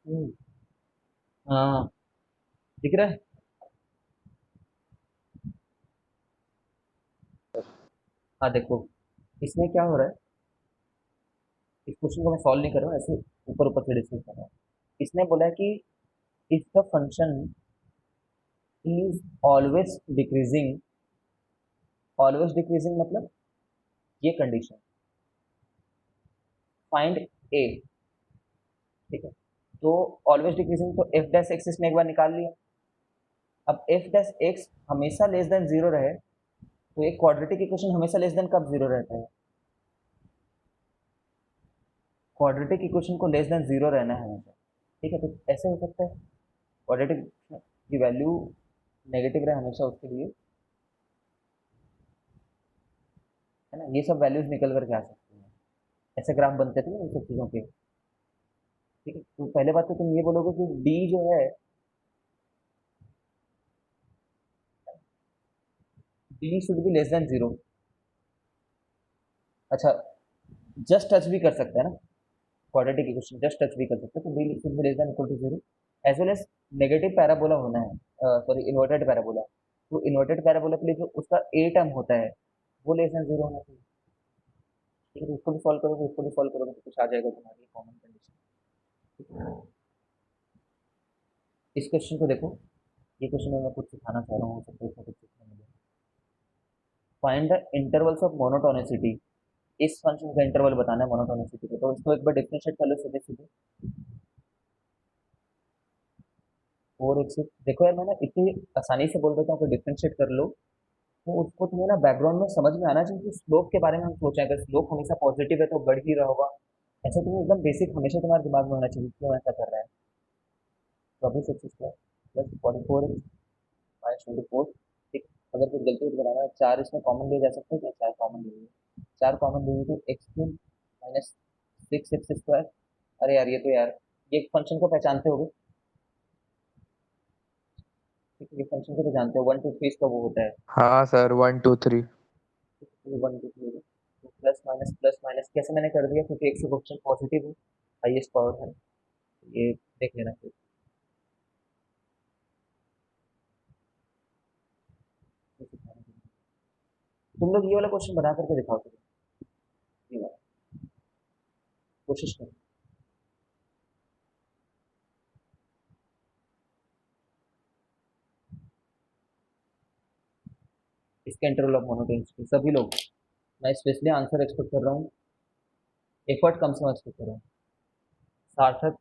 हम्म, हाँ, दिख रहा है। हाँ देखो, इसमें क्या हो रहा है, इस क्वेश्चन को मैं सॉल्व नहीं कर रहा हूँ, ऐसे ऊपर ऊपर से डिस्कस कर रहा हूँ। इसने बोला कि if the function is always decreasing मतलब ये कंडीशन, फाइंड ए, ठीक है। तो ऑलवेज डिक्रीजिंग तो एफ डैश एक्स ने एक बार निकाल लिया। अब एफ डैश एक्स हमेशा लेस देन जीरो रहे, तो एक क्वाड्रेटिक इक्वेशन हमेशा लेस देन कब जीरो रहता है? क्वाड्रेटिक इक्वेशन को लेस देन जीरो रहना है हमेशा, ठीक है। तो ऐसे हो सकता है क्वाड्रेटिक की वैल्यू नेगेटिव रहे हमेशा उसके लिए, है ना। ये सब वैल्यूज निकल कर के आ सकती हैं, ऐसे ग्राफ बनते थे ना इन सब चीज़ों के, ठीक है। तो पहले बात तो तुम ये बोलोगे कि डी जो है, D should be less than zero. अच्छा, जस्ट टच भी कर सकता है ना, क्वाड्रेटिक इक्वेशन जस्ट टच भी कर सकते हैं, तो D should be less than equal to zero, as well as negative parabola होना है, सॉरी इन्वर्टेड पैराबोला। तो इन्वर्टेड पैराबोला के लिए जो उसका ए टर्म होता है वो लेस देन जीरो होना चाहिए, ठीक है। तो इसको भी सॉल्व करोगे, इसको भी सॉल्व करोगे, तो कुछ आ जाएगा तुम्हारी कॉमन कंडीशन। इस क्वेश्चन को देखो, ये क्वेश्चन में मैं कुछ सिखाना चाह रहा हूँ, सबको इसमें कुछ सीखने मिले। Find the intervals of monotonicity, इस फंक्शन का इंटरवल बताना है मोनोटोनिसिटी को, तो इसको एक बार डिफरेंशिएट कर लो सीधे सीधे। फोर एक्स, देखो यार मैं ना इतनी आसानी से बोल देता हूँ कि डिफरेंशिएट कर लो, तो उसको तुम्हें ना बैकग्राउंड में समझ में आना चाहिए कि स्लोप के बारे में हम सोचें, अगर स्लोप हमेशा पॉजिटिव है तो बढ़ ही रहा होगा, ऐसा तुम्हें एकदम बेसिक हमेशा तुम्हारे दिमाग में होना चाहिए क्यों ऐसा कर रहा है। तो अभी सिक्स स्क्वायर प्लस 44 माइनस 24, ठीक। अगर कुछ गलती से बनाना है, चार इसमें कॉमन लिए जा सकते हैं क्या? चार कॉमन लिए, चार कॉमन लिए तो x cube minus six x square. अरे यार ये तो यार, ये फंक्शन को पहचानते होगे, ठीक है, ये फंक्शन को तो जानते हो, वन टू थ्री इसका वो होता है, हाँ सर, 1 2 3। One two three. तो प्लस माइनस कैसे मैंने कर दिया, क्योंकि एक से क्वेश्चन पॉजिटिव है, हाईएस्ट पावर है, ये देख लेना फिर। तुम लोग ये वाला क्वेश्चन बना करके दिखाओ तो, ये वाला कोशिश करो। इसका इंटरवल ऑफ मोनोटोनिसिटी सभी लोग, मैं स्पेशली आंसर एक्सपेक्ट कर रहा हूँ, एफर्ट कम से कम एक्सपेक्ट कर रहा हूँ। सार्थक,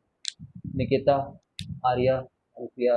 निकिता, आर्या, रुपया।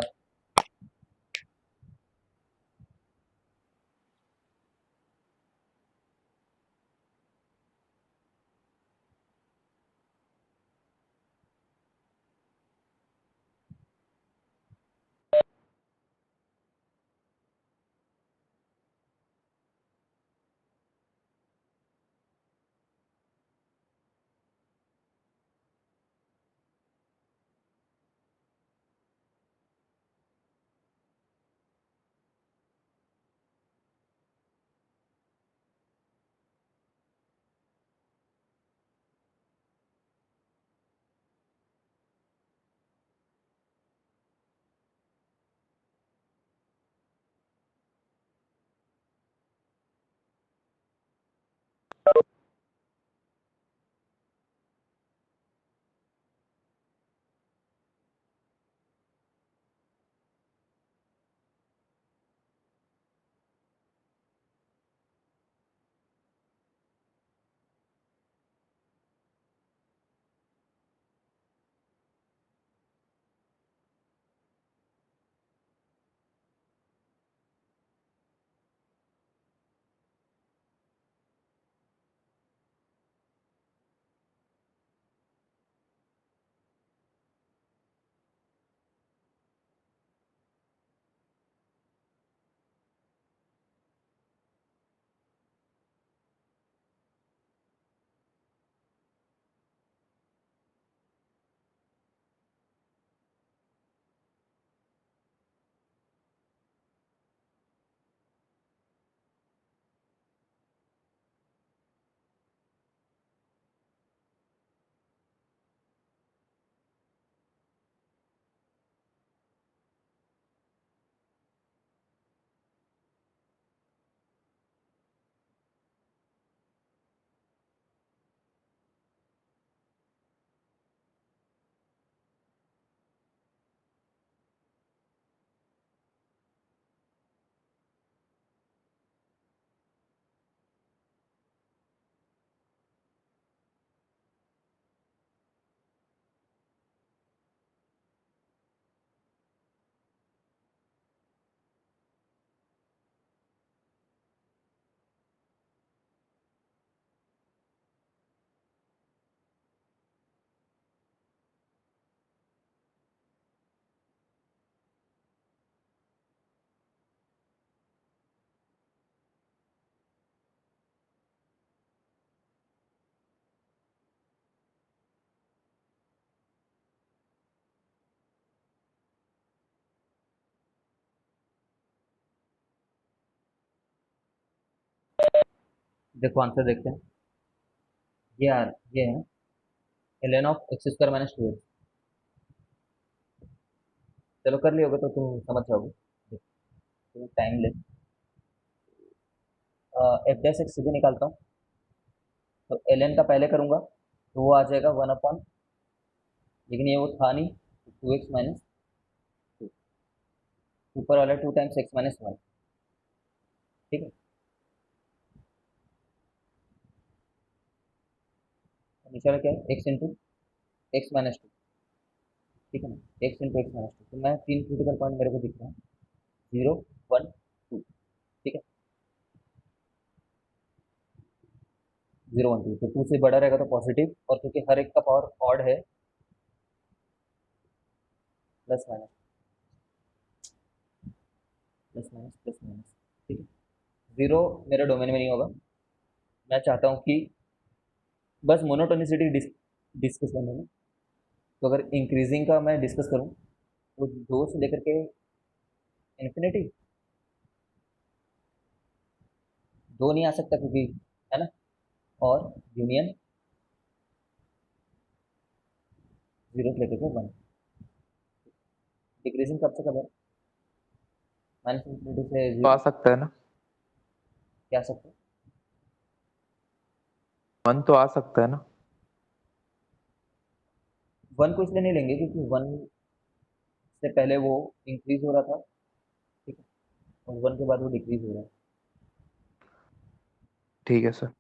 देखो आंसर देखते हैं। ये है ln of x square minus two x. चलो कर लियोगे तो तुम समझ जाओगे। देखो टाइम ले। एफ डैश एक्स सीधे निकालता हूँ। तो ln का पहले करूंगा तो वो आ जाएगा वन अपॉन, लेकिन ये वो था नहीं, टू एक्स माइनस टू। ऊपर वाला two times x minus one. ठीक है। और नीचे वाला क्या है, x into x minus two. ठीक है ना। X into x minus two, तो मैं तीन क्रिटिकल पॉइंट मेरे को दिख रहा है, जीरो, वन, टू। ठीक है। जीरो वन टू, तो टू से बड़ा रहेगा तो पॉजिटिव, और क्योंकि हर एक का पावर ऑड है, plus minus, plus minus, plus minus. ठीक है। जीरो मेरे डोमेन में नहीं होगा। मैं चाहता हूँ कि बस मोनोटोनिसिटी डिस्कस करने में। तो अगर इंक्रीजिंग का मैं डिस्कस करूँ तो दो से लेकर के इन्फिनिटी, दो नहीं आ सकता क्योंकि, है ना। और यूनियन जीरो से लेकर के वन। डिक्रीजिंग कब से कब है, माइनस इन्फिनिटी से तो आ जीरो। सकता है ना। क्या आ सकता है। वन तो आ सकता है ना। वन को इसलिए नहीं लेंगे क्योंकि वन से पहले वो इंक्रीज हो रहा था। ठीक है। और वन के बाद वो डिक्रीज हो रहा है। ठीक है सर।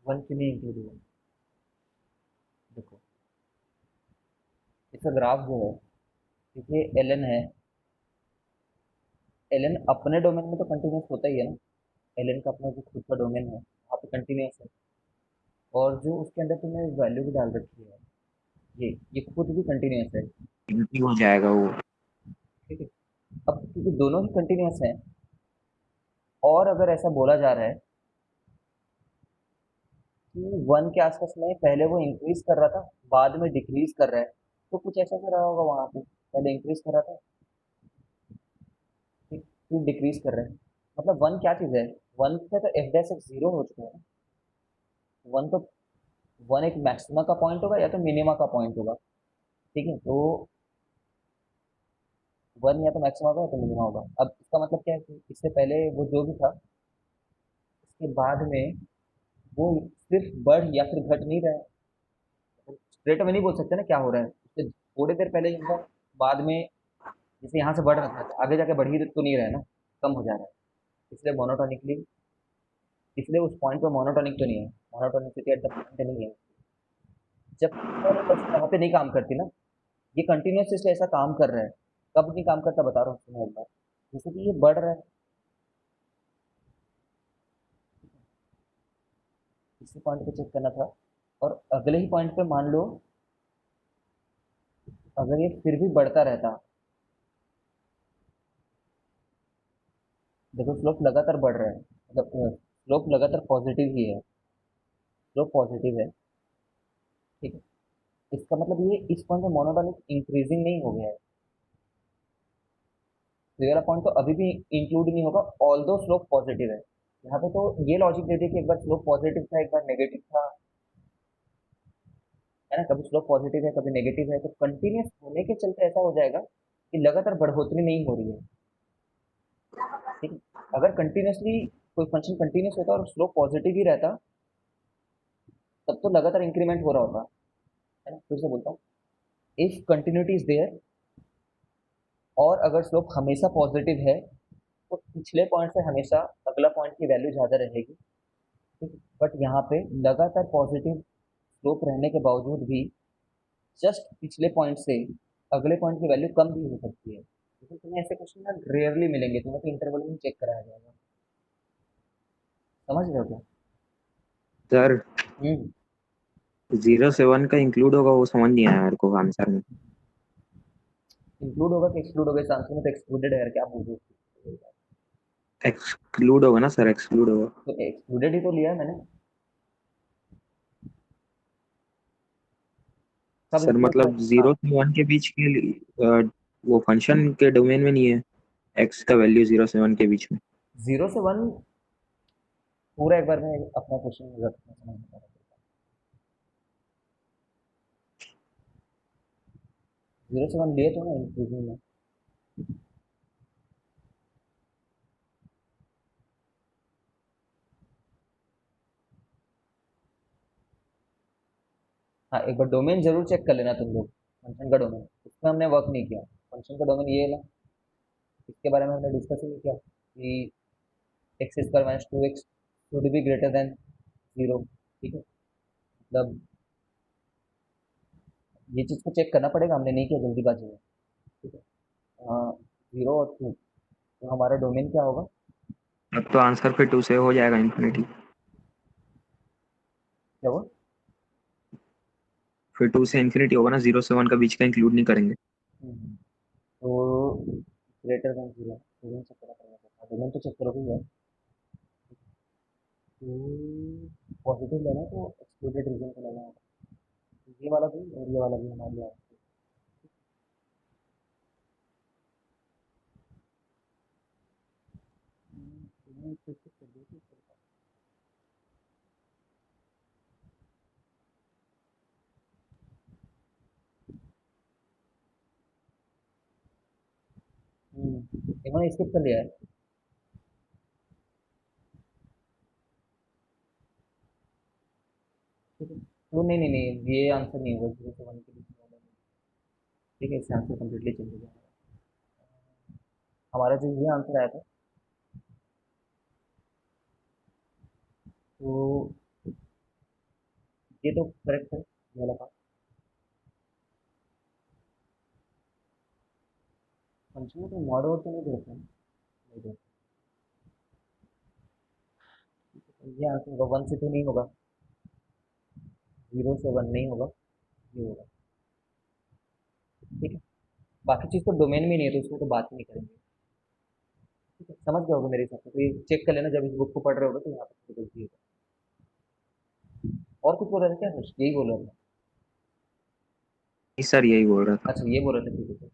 वन क्यों नहीं इंक्लूड हुआ, देखो इसका ग्राफ जो है, देखिए एल एन है। एल एन अपने डोमेन में तो कंटिन्यूस होता ही है ना। एल एन का अपना जो खुद का डोमेन है वहाँ पे कंटिन्यूस है। और जो उसके अंदर तुमने वैल्यू भी डाल रखी है, ये खुद भी कंटिन्यूस है। इजी हो जाएगा वो। ठीक है। अब क्योंकि दोनों ही कंटिन्यूस हैं, और अगर ऐसा बोला जा रहा है कि वन के आसपास में पहले वो इंक्रीज कर रहा था, बाद में डिक्रीज कर रहा है, तो कुछ ऐसा कर रहा होगा वहां पे, पहले इंक्रीज कर रहा था, फिर डिक्रीज कर रहा है। मतलब वन क्या चीज है, वन पे तो एफ डैश एक्स जीरो हो चुका है ना। वन तो, वन एक मैक्सिमा का पॉइंट होगा या तो मिनिमा का पॉइंट होगा। ठीक है। तो वन या तो मैक्सिमा होगा या तो मिनिमा होगा। अब इसका मतलब क्या है कि इससे पहले वो जो भी था, इसके बाद में वो सिर्फ बढ़ या फिर घट नहीं रहा है। स्ट्रेट में नहीं बोल सकते ना क्या हो रहा है, उससे थोड़ी देर पहले जो था, बाद में जैसे यहाँ से बढ़ रहा था तो आगे जाके बढ़ ही तो नहीं रहा है ना, कम हो जा रहा है। इसलिए मोनोटोनिकली, इसलिए उस पॉइंट पे मोनोटोनिक तो नहीं है, मोनोटोनिसिटी एट द पॉइंट नहीं है। जब बस वहाँ पे नहीं काम करती ना, ये कंटिन्यूस इसलिए ऐसा काम कर रहा है। कब नहीं काम करता बता रहा हूँ तुम्हें एक बार। जैसे कि ये बढ़ रहा है, इसी पॉइंट पे चेक करना था, और अगले ही पॉइंट पे मान लो अगर ये फिर भी बढ़ता रहता, देखो स्लोप लगातार बढ़ रहा है, मतलब स्लोप लगातार पॉजिटिव ही है, स्लोप पॉजिटिव है। ठीक है। इसका मतलब ये इस पॉइंट पे मोनोटोनिक इंक्रीजिंग नहीं हो गया है। तो ये वाला पॉइंट तो अभी भी इंक्लूड नहीं होगा, ऑल दो स्लोप पॉजिटिव है। यहाँ पे तो ये लॉजिक दे दिया कि एक बार स्लोप पॉजिटिव था, एक बार नेगेटिव था, है ना। कभी स्लोप पॉजिटिव है कभी नेगेटिव है, तो कंटिन्यूस होने के चलते ऐसा हो जाएगा कि लगातार बढ़ोतरी नहीं हो रही है। ठीक है। अगर कंटिन्यूसली कोई फंक्शन कंटिन्यूस होता और स्लोप पॉजिटिव ही रहता, तब तो लगातार इंक्रीमेंट हो रहा होता, है ना। फिर से बोलता हूँ, इफ कंटिन्यूटी इज देयर और अगर स्लोप हमेशा पॉजिटिव है, तो पिछले पॉइंट से हमेशा अगला पॉइंट की वैल्यू ज़्यादा रहेगी। ठीक है। बट यहाँ पे लगातार पॉजिटिव स्लोप रहने के बावजूद भी जस्ट पिछले पॉइंट से अगले पॉइंट की वैल्यू कम भी हो सकती है, लेकिन तुम्हें ऐसे क्वेश्चन ना रेयरली मिलेंगे, तुम्हें तो इंटरवल में चेक कराया जाएगा। समझ रहे हो क्या? सर हम्म। 0 से 1 का इंक्लूड होगा वो समझ नहीं आया मेरे को आंसर में। इंक्लूड होगा कि एक्सक्लूड होगा? इस आंसर में तो एक्सक्लूडेड है यार, क्या बोल रहे हो? एक्सक्लूड होगा ना सर, एक्सक्लूड होगा। तो एक्सक्लूडेड ही तो लिया है मैंने। कब सर इंक्लूड मतलब कर? हाँ। 0 से 1 के बीच के लिए वो फंक्शन के डोमेन में नहीं है, एक्स का वैल्यू 0 से 1 के बीच में। 0 से 1 पूरा एक बार में अपना क्वेश्चन रखना समझ में आ रहा है। 0 से 1 लिए तो ना इंक्लूडिंग में। हाँ, एक बार डोमेन जरूर चेक कर लेना तुम लोग। फंक्शन का डोमेन, इसमें हमने वर्क नहीं किया। फंक्शन का डोमेन ये है ना, इसके बारे में हमने डिस्कस ही नहीं किया कि x² - 2x should be greater than 0। ठीक है, मतलब ये चीज़ को चेक करना पड़ेगा, हमने नहीं किया जल्दीबाजी में। ठीक है। 0 और 2, तो हमारा डोमेन क्या होगा? अब तो आंसर फिर 2 से हो जाएगा इन्फिनिटी। क्या वो? फिर 2 से इन्फिनिटी होगा ना, 0 से 1 का बीच का इंक्लूड नहीं करेंगे। तो ग्रेटर देन 0 डोमेन चेक करना पड़ेगा, डोमेन तो चेक करोगे यार। तो पॉजिटिव लेना तो एक्सक्लूडेड रीजन को लेना होगा। ये वाला भी और ये वाला भी हमारे यहाँ। इन्होंने स्किप कर लिया है। ठीक है, तो नहीं नहीं नहीं, ये आंसर नहीं होगा 0 से 1 के बीच में वाला नहीं। ठीक है, इससे आंसर कम्प्लीटली चेंज हो जाएगा। हमारा जो ये आंसर आया था, तो ये तो करेक्ट है, ये वाला पार्ट। फंक्शन में तो मॉड और तो नहीं देते हैं, नहीं देते। तो ये आंसर होगा, 1 से 2 नहीं होगा, 0 से 1 नहीं होगा, ये होगा। ठीक है, बाकी चीज़ तो डोमेन में नहीं है तो उसको तो बात ही नहीं करेंगे। ठीक है, समझ गए होगे मेरे हिसाब से, तो ये चेक कर लेना जब इस बुक को पढ़ रहे होगे, तो यहाँ पर गलती है। और कुछ बोल रहे थे क्या? यही बोल रहे थे? नहीं सर, यही बोल रहा था। अच्छा, ये बोल रहे थे, ठीक है।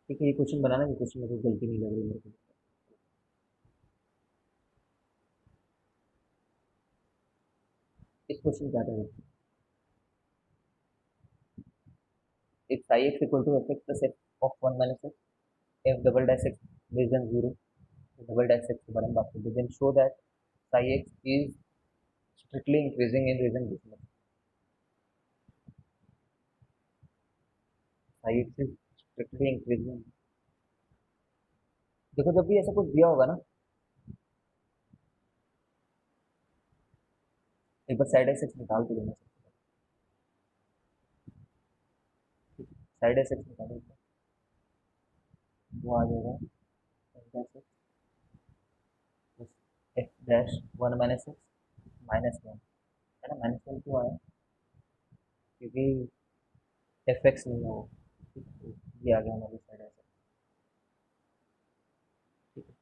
ठीक है, ये क्वेश्चन बनाना, ये क्वेश्चन में कोई गलती नहीं लग रही मेरे को। इस क्वेश्चन क्या था? if psi x equal to fx plus f of 1 minus x, f double dash x less than 0, double dash x के बारे में बात करते हैं, then show that psi x is strictly increasing in region business. psi x is strictly increasing। देखो, जब भी ऐसा कुछ दिया होगा ना, एक बार साइड एक्स निकाल के देना। साइड एक्स निकालो, वो आ जाएगा f dash x plus f dash 1 minus x minus 1, है ना? -1 क्यों आया? क्योंकि एफ एक्स नहीं है वो। ठीक है, तो ये आ गया हमारी साइड एक्स। ठीक है,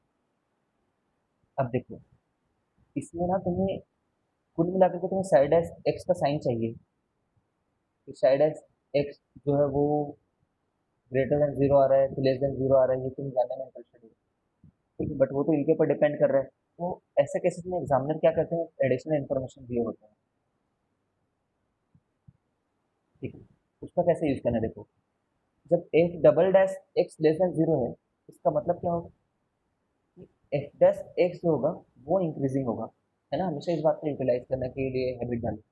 अब देखो, इसमें ना तुम्हें कुल मिलाकर के तुम्हें साइड एक्स का साइन चाहिए, कि साइड एक्स एक्स जो है वो ग्रेटर देन 0 आ रहा है कि लेस देन 0 आ रहा है, ये तुम जानने में इंटरेस्टेड हो। ठीक है, बट वो तो इनके ऊपर डिपेंड कर रहा है। तो ऐसे केसेस में एग्जामिनर क्या करते हैं, एडिशनल इन्फॉर्मेशन दिए होते हैं। ठीक है, उसका कैसे यूज करना है, देखो, जब F double dash x less than 0 है, इसका मतलब क्या होगा कि एफ डैश एक्स जो होगा वो इंक्रीजिंग होगा, है ना? हमेशा इस बात को यूटिलाइज करने के लिए हैबिट डालो।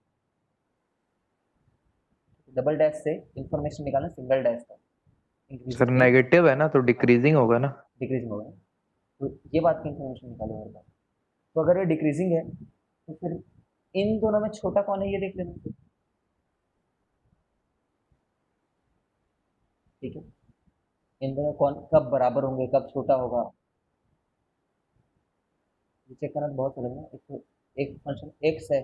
डबल डैश से इंफॉर्मेशन निकालना, सिंगल डैश का सर इंक्रीजिंग नहीं, नेगेटिव है ना, तो हाँ, डिक्रीजिंग होगा ना। डिक्रीजिंग होगा। तो ये बात की इंफॉर्मेशन निकालो हर बार। तो अगर ये डिक्रीजिंग है, तो फिर इन दोनों में छोटा कौन है ये देख लेना। इन दोनों कौन कब बराबर होंगे, कब छोटा होगा, ये चेक करना तो बहुत सरल है। एक तो एक फंक्शन एक्स है,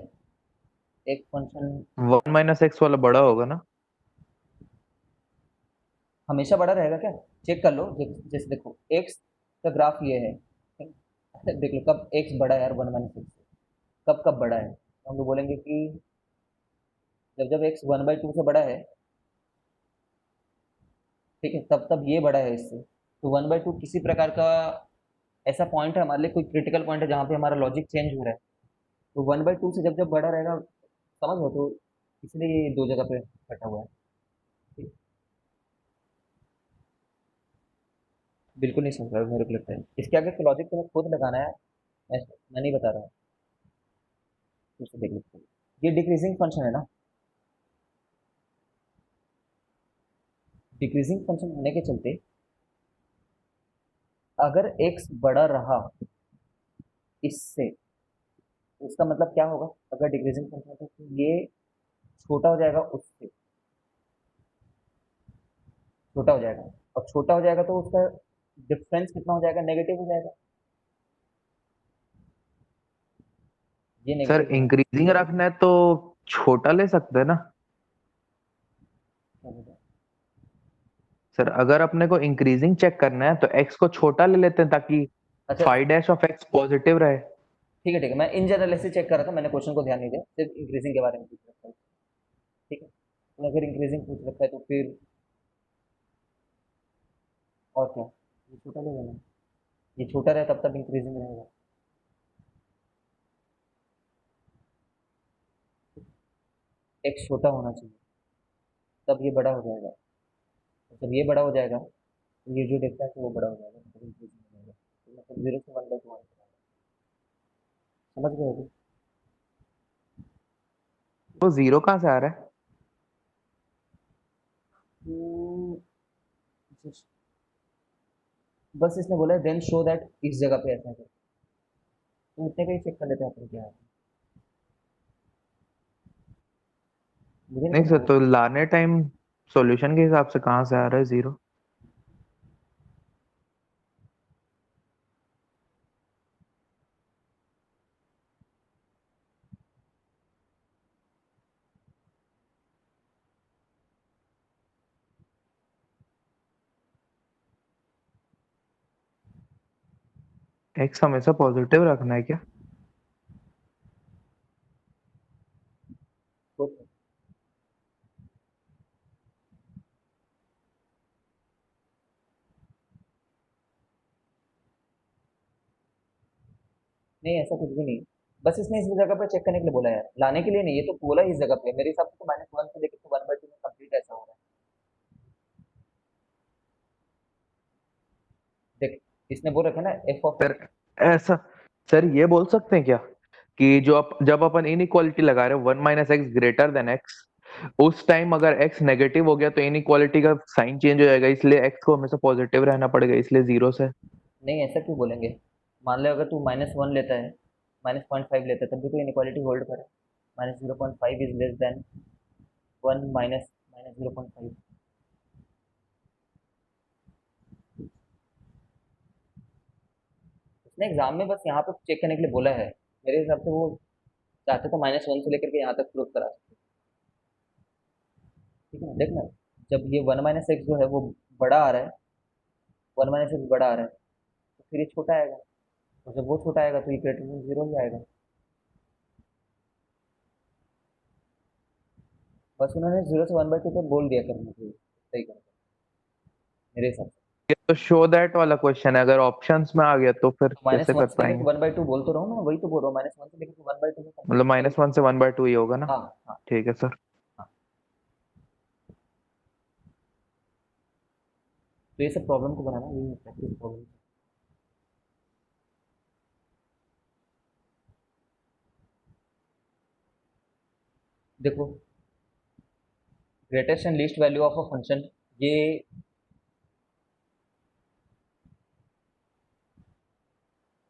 एक फंक्शन 1 - x वाला बड़ा होगा ना? हमेशा बड़ा रहेगा क्या? चेक कर लो, जैसे देखो एक्स का ग्राफ ये है, ठीक है? देख लो कब एक्स बड़ा है यार 1 - x से, कब कब बड़ा है, तो हम लोग बोलेंगे कि जब जब एक्स 1/2 से बड़ा है, ठीक है, तब तब ये बड़ा है इससे। तो 1/2 किसी प्रकार का ऐसा पॉइंट है हमारे लिए, कोई क्रिटिकल पॉइंट है जहाँ पे हमारा लॉजिक चेंज हो रहा है। तो 1/2 से जब जब बड़ा रहेगा, समझ लो, तो इसलिए ये दो जगह पे कटा हुआ है। ठीक, बिल्कुल नहीं समझ रहा मेरे को लगता है, इसके आगे का लॉजिक तुम्हें खुद लगाना है, मैं नहीं बता रहा हूँ, फिर से देख लेते हैं। ये डिक्रीजिंग फंक्शन है ना, डिक्रीजिंग फंक्शन होने के चलते अगर एक्स बड़ा रहा इससे, तो इसका मतलब क्या होगा? अगर डिक्रीजिंग फंक्शन है तो ये छोटा हो जाएगा उससे, छोटा हो जाएगा, और छोटा हो जाएगा तो उसका डिफरेंस कितना हो जाएगा? नेगेटिव हो जाएगा, ये सर नेगेटिव होगा। इंक्रीजिंग रखना है तो छोटा ले सकते हैं ना? क्या बोल रहे हैं? सर अगर अपने को इंक्रीजिंग चेक करना है तो x को छोटा ले लेते हैं ताकि अच्छा, five dash of x positive रहे। ठीक है ठीक है, मैं इन जनरल ऐसे चेक कर रहा था, मैंने क्वेश्चन को ध्यान नहीं दिया, सिर्फ इंक्रीजिंग के बारे में पूछ रखा है। ठीक है, तो अगर इंक्रीजिंग पूछ रखा है तो फिर और क्या, ये छोटा ले लेना, ये छोटा रहे तब तक इंक्रीजिंग रहेगा। एक्स छोटा होना चाहिए, तब ये बड़ा हो जाएगा, और जब ये बड़ा हो जाएगा तो ये जो डिफरेंस है वो बड़ा हो जाएगा, मतलब इंक्रीजिंग हो जाएगा, तो मतलब 0 से 1/2 आएगा। समझ गए हो? तो जीरो कहाँ से आ रहा है? तो बस इसने बोला है देन शो दैट इस जगह पे ऐसा है, तो इतने का ही चेक कर लेते हैं अपन क्या है, मुझे नहीं नहीं पता सर, वो। तो लाने टाइम सॉल्यूशन के हिसाब से कहाँ से आ रहा है जीरो? x हमेशा पॉजिटिव रखना है क्या? तो नहीं, ऐसा कुछ भी नहीं, बस इसने इस जगह पे चेक करने के लिए बोला है, लाने के लिए नहीं, ये तो बोला ही इस जगह पे, मेरे हिसाब से तो -1 से लेकर तो 1/2 में कंप्लीट ऐसा हो रहा है। देख, इसने बोल रखा है ना एफ ऑफ सर एक्स। ऐसा, सर ये बोल सकते हैं क्या कि जब अपन इनइक्वालिटी लगा रहे हैं 1 - x ग्रेटर देन x, उस टाइम अगर x नेगेटिव हो गया तो इनइक्वालिटी का साइन चेंज हो जाएगा, इसलिए x को हमेशा पॉजिटिव रहना पड़ेगा, इसलिए जीरो से। नहीं, ऐसा क्यों बोलेंगे? मान लो अगर तू -1 लेता है, -0.5 लेता है, तब भी तो इनक्वालिटी होल्ड करे, -0.5 इज लेस देन 1 माइनस -0.5। उसने एग्जाम में बस यहाँ पे चेक करने के लिए बोला है, मेरे हिसाब से वो चाहते तो -1 से लेकर के यहाँ तक प्रूव करा सकते। ठीक है ना, देखना, जब ये 1 - x जो है वो बड़ा आ रहा है, 1 - x बड़ा आ रहा है, तो फिर ये छोटा आएगा, और जब वो छोटा आएगा तो ये ग्रेटर देन 0 ही आएगा। बस उन्होंने 0 से 1/2 पे बोल दिया करने के लिए, सही कर, मेरे हिसाब से। ये तो शो दैट वाला क्वेश्चन है, अगर ऑप्शंस में आ गया तो फिर तो माइनस कैसे वन कर से लेकर के पाएंगे? 1/2 बोल तो रहा हूँ मैं, वही तो बोल रहा हूँ, -1 से लेकर के 1/2 में कंप्लीट मतलब करो। -1 से 1/2 ही होगा ना? हाँ हाँ ठीक है सर। हाँ। तो ये सब प्रॉब्लम को बनाना, ये प्रैक्टिस प्रॉब्लम। देखो, greatest and least value of a function, ये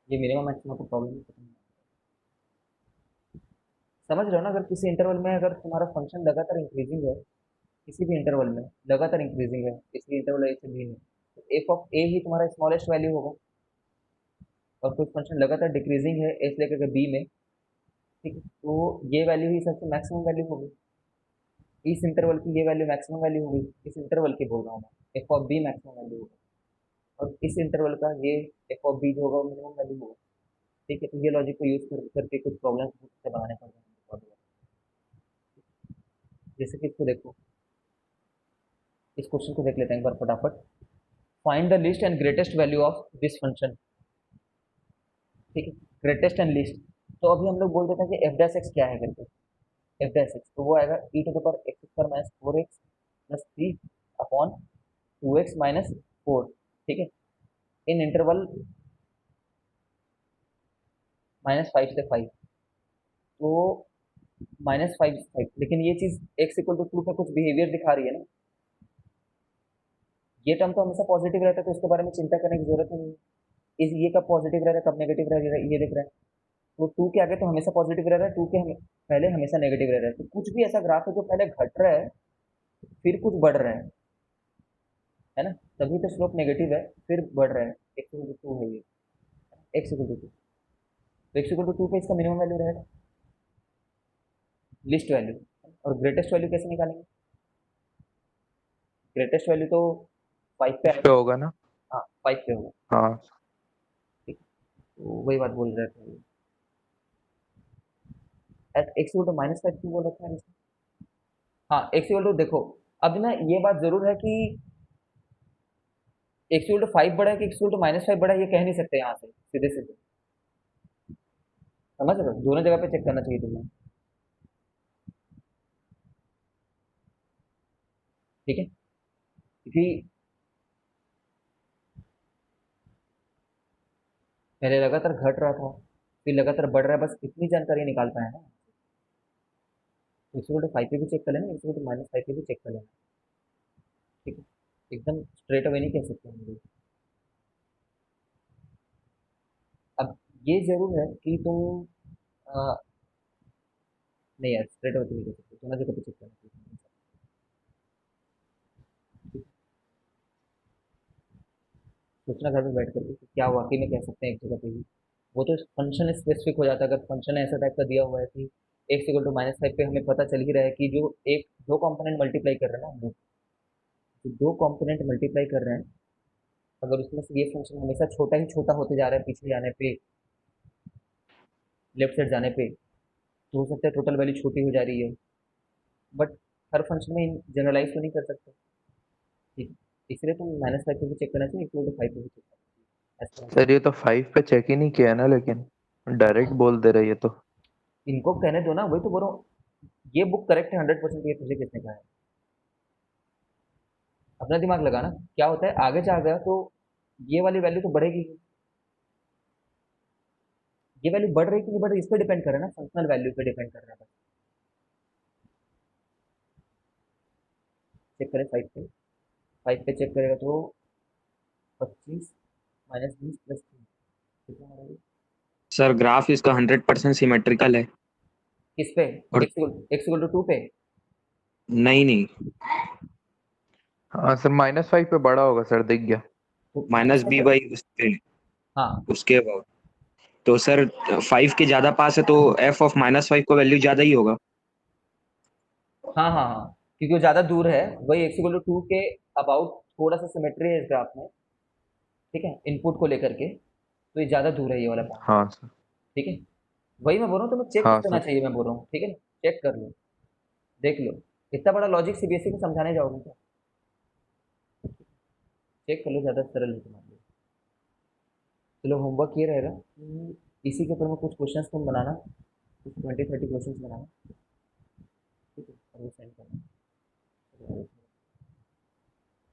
ये मिनिमम मैक्सिमम को प्रॉब्लम समझ रहे हो ना? अगर किसी इंटरवल में अगर तुम्हारा फंक्शन लगातार इंक्रीजिंग है, किसी भी इंटरवल में लगातार इंक्रीजिंग है, किसी इंटरवल ए से बी में, तो एफ ऑफ ए ही तुम्हारा स्मॉलेस्ट वैल्यू होगा, और कुछ फंक्शन लगातार डिक्रीजिंग है ए से लेकर बी में, ठीक है, तो ये वैल्यू ही सबसे मैक्सिमम वैल्यू होगी। इस इंटरवल की ये वैल्यू मैक्सिमम वैल्यू होगी, इस इंटरवल की बोल रहा हूँ मैं, F of B maximum value होगा, और इस इंटरवल का ये एफ ऑफ बी जो होगा वो मिनिमम वैल्यू होगा। ठीक है, तो ये लॉजिक को यूज करके कुछ प्रॉब्लम्स से बनाने पड़ जाएंगे। जैसे कि इसको देखो, इस क्वेश्चन को देख लेते हैं एक बार फटाफट। Find the list and greatest value of this function. ठीक है, ग्रेटेस्ट एंड लिस्ट, तो अभी हम लोग बोल देते हैं कि एफ डैश एक्स क्या है करके। एफ डैश एक्स तो वो आएगा e to the power x square minus four x plus three upon two x minus four. ठीक है, इन इंटरवल माइनस फाइव से फाइव, तो माइनस फाइव से फाइव, लेकिन ये चीज एक्स इक्वल टू टू पे कुछ बिहेवियर दिखा रही है ना। ये टर्म तो हमेशा पॉजिटिव रहता है, तो इसके बारे में चिंता करने की जरूरत नहीं है। इस ये कब पॉजिटिव रह रहा है कब नेगेटिव रह रहा है ये दिख रहा है। तो टू के आगे तो हमेशा पॉजिटिव रह रहा है, टू के पहले हमेशा नेगेटिव रह रहा है। तो कुछ भी ऐसा ग्राफ है जो पहले घट रहा है फिर कुछ बढ़ रहा है ना, तभी तो स्लोप नेगेटिव है, फिर बढ़ रहा है। एक्स इक्वल टू टू है ये, एक्स इक्वल टू टू, तो एक्स इक्वल टू टू पे इसका मिनिमम वैल्यू रहेगा, लिस्ट वैल्यू। और ग्रेटेस्ट वैल्यू कैसे निकालेंगे? ग्रेटेस्ट वैल्यू तो फाइव पे इस पे आएगा। होगा ना। हाँ, फाइव पे होगा। हाँ ठीक है, तो वही बात बोल रहे थे। X equal to minus five क्यों बोल रखा है इसमें? हाँ, एक्स इक्वल टू देखो, अब ना ये बात जरूर है कि एक्स इक्वल टू फाइव बड़ा है कि X equal to minus five बड़ा है, ये कह नहीं सकते यहाँ से सीधे सीधे। समझ रहे हो, दोनों जगह पे चेक करना चाहिए तुम्हें। ठीक है, क्योंकि पहले लगातार घट रहा था फिर लगातार बढ़ रहा है, बस इतनी जानकारी निकाल पाए ना। एक्स इक्वल टू फाइव पे भी चेक कर लेना, X equal to minus five पे भी चेक कर लेना। ठीक है, एकदम स्ट्रेट अवे नहीं कह सकते हम लोग। अब ये जरूर है कि तुम नहीं यार, स्ट्रेट अवे तो नहीं कह सकते, दोनों जगह पे चेक करना चाहिए। सोचना घर में बैठ करके कि क्या वाकई में कह सकते हैं एक जगह पे ही। वो तो फंक्शन स्पेसिफिक हो जाता है, अगर फंक्शन ऐसा टाइप का दिया हुआ है कि X equal to minus five पे हमें पता चल ही रहा है कि जो एक दो कंपोनेंट मल्टीप्लाई कर रहे हैं ना हम लोग, जो दो कंपोनेंट मल्टीप्लाई कर रहे हैं, अगर उसमें से ये फंक्शन हमेशा छोटा ही छोटा होते जा रहा है पीछे जाने पे, लेफ्ट साइड जाने पे, तो हो सकता है टोटल वैल्यू छोटी हो जा रही है। बट हर फंक्शन में जनरलाइज तो नहीं कर सकते। ठीक है, इसलिए तुम माइनस फाइव पे भी चेक करना चाहिए, इक्वल टू फाइव पे भी चेक करना चाहिए, ऐसा सर, ये तो 5 पे चेक ही नहीं किया ना, लेकिन डायरेक्ट बोल दे रहे ये तो। इनको कहने दो ना, वही तो बोलो। ये बुक करेक्ट है 100%, ये तुझे किसने कहा है? अपना दिमाग लगाना, क्या होता है आगे जा गया तो ये वाली वैल्यू तो बढ़ेगी ही। ये वैल्यू बढ़ रही कि नहीं बढ़ रही इस पर डिपेंड कर रहा है ना, फंक्शनल वैल्यू पे डिपेंड कर रहा है बस। चेक करें फाइव पे, फाइव पे चेक करेगा तो 25 - 20 + 3 कितना हो रहा है? सर ग्राफ इसका 100% सिमेट्रिकल है। किस पे? और एक्स इक्वल टू टू पे? नहीं नहीं, हाँ सर, -5 पे बड़ा होगा सर, दिख गया। तो माइनस माइनस बी फाइव पे। बाई उस पे, हाँ उसके अबाउट। तो सर 5 के ज्यादा पास है तो एफ ऑफ -5 का वैल्यू ज्यादा ही होगा। हाँ हाँ हाँ, क्योंकि वो ज़्यादा दूर है, वही एक्स इक्वल टू टू के अबाउट थोड़ा सा सिमेट्री है इस ग्राफ में। ठीक है, इनपुट को लेकर के, तो ये ज़्यादा दूर है ये वाला पॉइंट। हाँ सर। ठीक है, वही मैं बोल रहा हूँ, तुम्हें चेक कर हाँ लेना सर। चाहिए, मैं बोल रहा हूँ, ठीक है ना। चेक कर लो, देख लो, इतना बड़ा लॉजिक सीबीएसई को समझाने जाओगे क्या? चेक कर लो, ज़्यादा सरल है तुम्हारे लिए। चलो, होमवर्क ये रहेगा कि इसी के ऊपर में कुछ क्वेश्चंस तुम बनाना, कुछ 20-30 क्वेश्चंस बनाना। ठीक है, और वो सेंड करना।